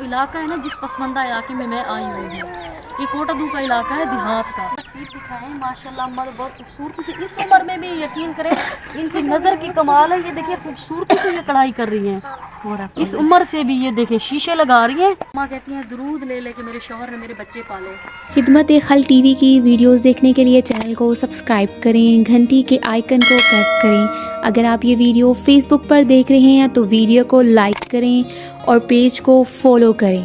इलाका है ना, जिस पसमंदा इलाके में मैं आई हुई हूँ, ये कोटादू का इलाका है, देहात का। तस्वीर दिखाएं माशाल्लाह, अम्मा बहुत खूबसूरती से, इस उम्र में भी यकीन करें इनकी नज़र की कमाल है। ये देखिए खूबसूरती से ये कढ़ाई कर रही हैं, और इस उम्र से भी ये देखिए शीशे लगा रही हैं। अम्मा कहती हैं दुरूद ले ले के मेरे शौहर ने मेरे बच्चे पाले। खिदमत-ए-खल्क टीवी की वीडियोस देखने के लिए चैनल को सब्सक्राइब करें, घंटी के आइकन को प्रेस करें। अगर आप ये वीडियो फेसबुक पर देख रहे हैं तो वीडियो को लाइक करें और पेज को फॉलो करें।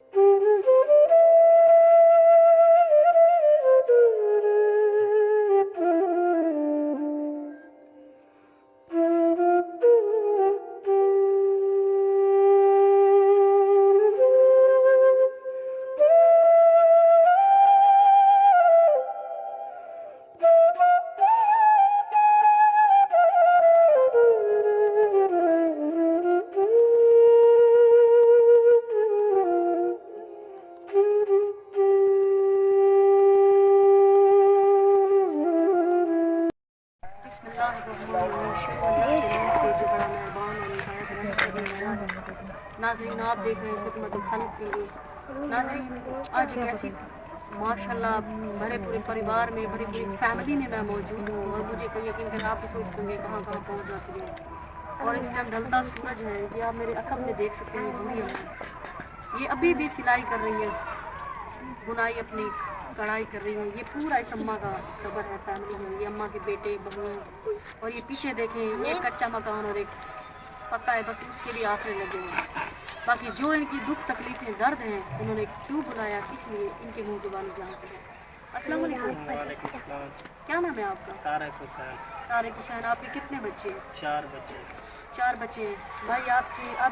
नाज़रीन, आप देख रहे हैं खिदमत खल्क टीवी। नाज़रीन, आज एक ऐसी माशाल्लाह भरे पूरे परिवार में, बड़ी पूरी फैमिली में मैं मौजूद हूँ, और मुझे कोई यकीन करें आप सोचते होंगे कहाँ कहाँ पहुँच जाती है। और इस टाइम ढलता सूरज है, ये आप मेरे अखब में देख सकते हैं। बूढ़ी है, ये अभी भी सिलाई कर रही है, बुनाई अपनी कढ़ाई कर रही है। ये पूरा इस अम्मा का कबर है, फैमिली है, ये अम्मा के बेटे बहू। और ये पीछे देखें, एक कच्चा मकान और एक पक्का है, बस उसके भी आसरे लगे हैं। बाकी जो इनकी दुख तकलीफें दर्द हैं, उन्होंने क्यों बुलाया, किस लिए, इनके मुंह जुबानी जानते हैं। अस्सलाम वालेकुम। क्या नाम है आपका? तारिक हुसैन। तारिक हुसैन। आपके कितने बच्चे हैं? 4 बच्चे। 4 बच्चे हैं। भाई आप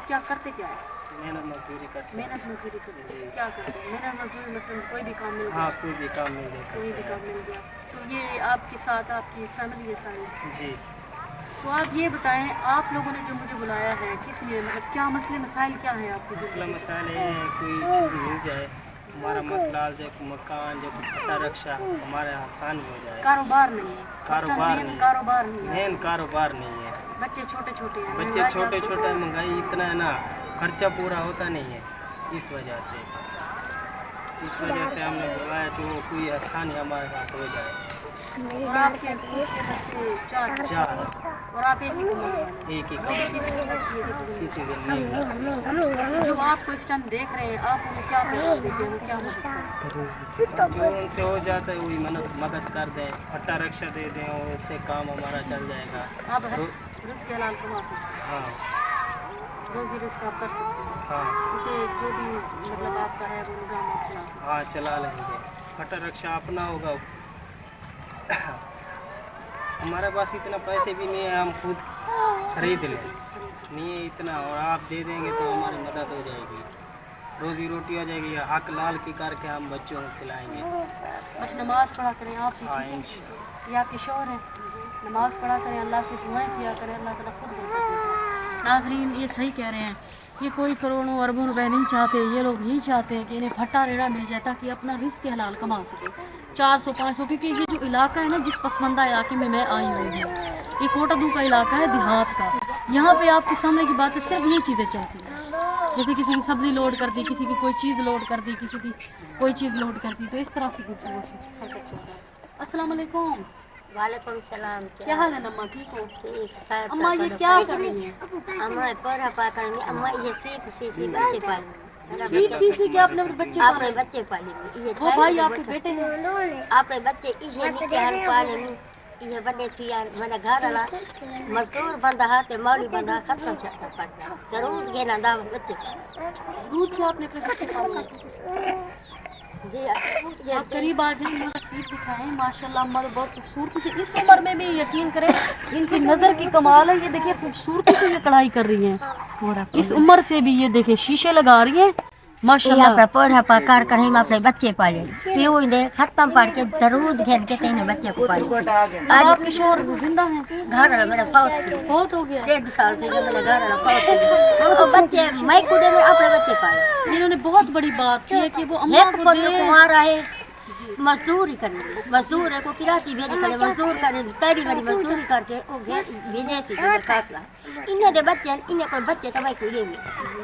क्या करते क्या है? मेहनत मजदूरी करते हैं। मेहनत मजदूरी करते हैं। क्या करते हैं? मेहनत मजदूरी मतलब कोई भी काम मिल गया? हाँ, कोई भी काम मिल जाए। कोई भी काम मिल गया। तो ये आपके साथ आपकी फैमिली है सारी? जी। तो आप ये बताएं, आप लोगों ने जो मुझे बुलाया है किस लिए, मतलब क्या मसले मसाइल क्या है आपके? मसला मसाइल ये है कोई चीज़ मिल जाए, हमारा मसला जो मकान जो पट्टा रक्षा हमारे आसान हो जाए। कारोबार नहीं है? कारोबार नहीं, कारोबार नहीं है। मेन कारोबार नहीं है। बच्चे छोटे छोटे हैं, बच्चे छोटे छोटे, महंगाई इतना है ना, खर्चा पूरा होता नहीं है। इस वजह से हमने बुलाया जो कोई आसानी हमारे साथ हो जाए। और आपके बच्चे 4? और आप एक ही किसी दिन नहीं। तो जो आपको इस टाइम देख रहे हैं, आप उन्हें क्या पैगाम देते हैं, वो क्या मदद करते हैं? जो उनसे हो जाता है वही मदद कर दें, पट्टा रक्षा दे दें, और इससे काम हमारा चल जाएगा। आप रिस्क हलाल कमा सकते हैं। हाँ, रोजी रिस्क आप कर सकते हैं। हाँ, उसे जो भी मतलब आपका है वो निजाम आप चला सकते हैं। हाँ, चला लेंगे। पट्टा रक्षा अपना होगा। हमारे पास इतना पैसे भी नहीं है, हम खुद खरीद लें, नहीं है इतना, और आप दे देंगे तो हमारी मदद हो जाएगी, रोज़ी रोटी हो जाएगी। हक लाल की करके हम बच्चों को खिलाएंगे। बस नमाज़ पढ़ा करें आप। हाँ, ये आपके शौहर हैं, नमाज़ पढ़ा करें, अल्लाह से दुआएं किया करें, अल्लाह ताला खुद बरकत देगा। नाज़रीन, ये सही कह रहे हैं, ये कोई करोड़ों अरबों रुपए नहीं चाहते, ये लोग यही चाहते हैं कि इन्हें फट्टा रेड़ा मिल जाए ताकि अपना रिस्क हलाल कमा सके। 400-500, क्योंकि ये जो इलाका है ना, जिस पसमंदा इलाके में मैं आई हुई हूँ, ये कोटादू का इलाका है, देहात का। यहाँ पे आपके सामने की बात है, सिर्फ ये चीज़ें चलती हैं। जैसे किसी की सब्ज़ी लोड कर दी, किसी की कोई चीज़ लोड कर दी, किसी की कोई चीज़ लोड कर दी, तो इस तरह से सर्कट चलता है। अस्सलाम वालेकुम। वालेकुम सलाम। क्या हाल है अम्मा, ठीक हो? ठीक। अम्मा ये क्या कर रही हैं? अम्मा पौधा पाकड़नी, अम्मा ये सीख बच्चे पाली। सीख के आपने बच्चे आपने बच्चे पाली। ये वो भाई आपके बेटे हैं? आपने बच्चे इसे निकाल पाले ये बड़े थी यार, मेरा घर वाला मजदूर बंदा है, ते मौली बंदा खत्म चलता पड़ता जरूर ये ना दाम बच्चे दूध से आपने अपने बच्चे पाले? जी। ये आप करीब आ जाए, तस्वीर दिखाएं माशाल्लाह, अम्मा तो बहुत खूबसूरती से, इस उम्र में भी यकीन करें इनकी नज़र की कमाल है। ये देखिए खूबसूरती से ये कढ़ाई कर रही हैं, इस उम्र से भी ये देखिए शीशे लगा रही हैं माशाल्लाह। पे पौधा पाकर कर हम अपने बच्चे पाले, पीऊ दे खत्म पड़ के जरूर घेर के तेने बच्चे को पाले। आज आपके शौहर जिंदा हैं? घर वाला मेरा बहुत हो गया। 1.5 साल थे जब मेरा घर वाला फौत। और बच्चे मैं खुद में अपने बच्चे पाले। इन्होंने बहुत बड़ी बात की है कि वो अम्मा को कुमार आए, मजदूरी करेंगे, मजदूर है को किराती भेज करे मजदूर करे तेरी बड़ी मजदूरी करके वो भेजे सी काटला इन्हें दे बच्चे इन्हें कोई बच्चे तो भाई कोई नहीं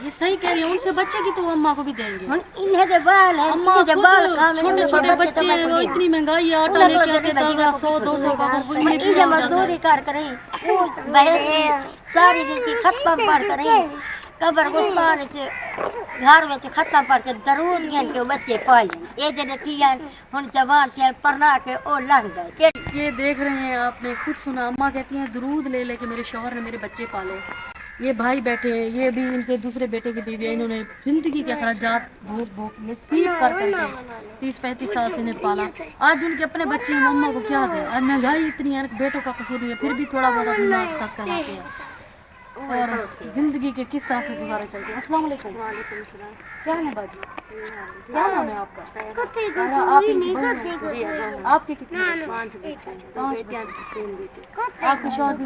ये सही कह रही है, उनसे बच्चे की तो अम्मा को भी देंगे। हुन इन्हें दे बाल है अम्मा इन्हें दे बाल काम छोटे छोटे बच्चे हैं, वो इतनी महंगाई है, आटा लेके आते हैं 100-200 का, वो इन्हें भी इन्हें मजदूरी कर करें वो बहन सारी जिंदगी खत्म पर करें कबर गुस्तान च घर में खत्म पर के दरूद गेन के बच्चे पाल ये जने थिया हुन जवान थिया पढ़ना के ओ लंघ गए। ये देख रहे हैं, आपने खुद सुना, अम्मा कहती हैं दरूद ले लेके मेरे शौहर ने मेरे बच्चे पाले। ये भाई बैठे हैं, ये भी इनके दूसरे बेटे की बीवी है, इन्होंने जिंदगी के अखराजात भोग भोग नसीब कर करके 30-35 साल से इन्हें पाला। आज उनके अपने बच्चे हैं, मम्मा को क्या दें, आज महंगाई इतनी है, बेटों का कसूर नहीं है, फिर भी थोड़ा बहुत अपनी माँ के साथ करवाते हैं और जिंदगी के किस तरह से गुजारे चलते हैं। अस्सलाम वालेकुम। क्या है बाजी, क्या नाम है आपका? आपके कितने बच्चे? 5 बच्चे। आपके शौहर भी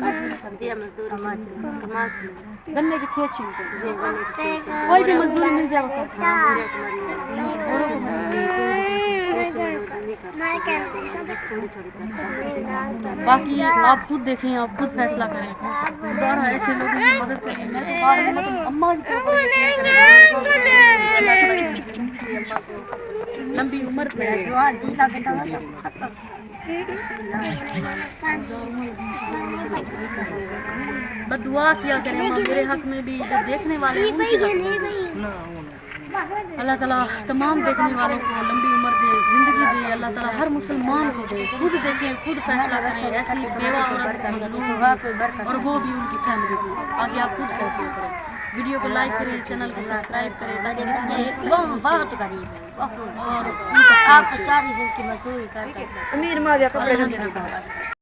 गन्ने की खेत छीलते हैं, कोई भी मजदूरी मिल जाए बाकी आप खुद देखें, आप खुद फैसला करें। दोबारा ऐसे लोगों की मदद करें। मैं तो बार बार मतलब अम्मा की लंबी उम्र पे बदुआ किया करें अम्मा मेरे हक में भी, जो देखने वाले हैं उनके हक में। अल्लाह ताला तमाम देखने वालों को लंबी उम्र दे, जिंदगी दे, अल्लाह ताला हर मुसलमान को दे। खुद देखें, खुद फैसला करें, ऐसी बेवा औरत और वो भी उनकी फैमिली को, आगे आप खुद फैसला करें। वीडियो को लाइक करें, चैनल को सब्सक्राइब करें ताकि बहुत गरीब है और आप सारी जिंदगी मजदूरी करते अमीर माँ